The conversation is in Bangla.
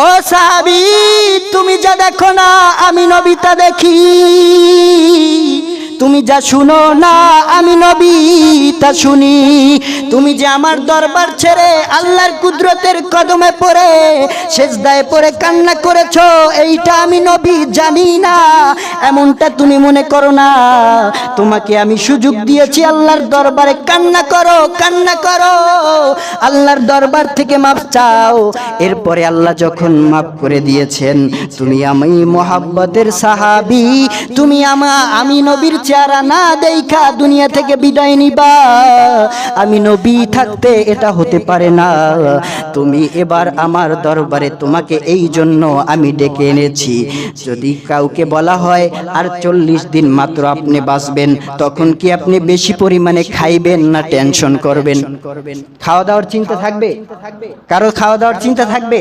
ও সাহাবী, তুমি যা দেখো না আমি নবী তা দেখি, তুমি যা শুনো না আমি নবী তা শুনি। তুমি যে আমার দরবার ছেড়ে আল্লাহর কুদরতের কদমে পড়ে সেজদায় পড়ে কান্না করেছো, এইটা আমি নবী জানি না এমনটা তুমি মনে করো না। তোমাকে আমি সুযোগ দিয়েছি আল্লাহর দরবারে কান্না করো, কান্না করো, আল্লাহর দরবার থেকে মাপ চাও। এরপরে আল্লাহ যখন মাফ করে দিয়েছেন, তুমি আমি মোহাব্বতের সাহাবী, তুমি আমি নবীর চেহারা না দেখা দুনিয়া থেকে বিদায় নিবা, আমি নবী থাকতে এটা হতে পারে না। তুমি এবার আমার দরবারে, তোমাকে এই জন্য আমি ডেকে এনেছি। যদি কাউকে বলা হয় আর 40 দিন মাত্র আপনি বাঁচবেন, তখন কি আপনি বেশি পরিমাণে খাইবেন না টেনশন করবেন? খাওয়া দাওয়ার চিন্তা থাকবে? কারো খাওয়া দাওয়ার চিন্তা থাকবে?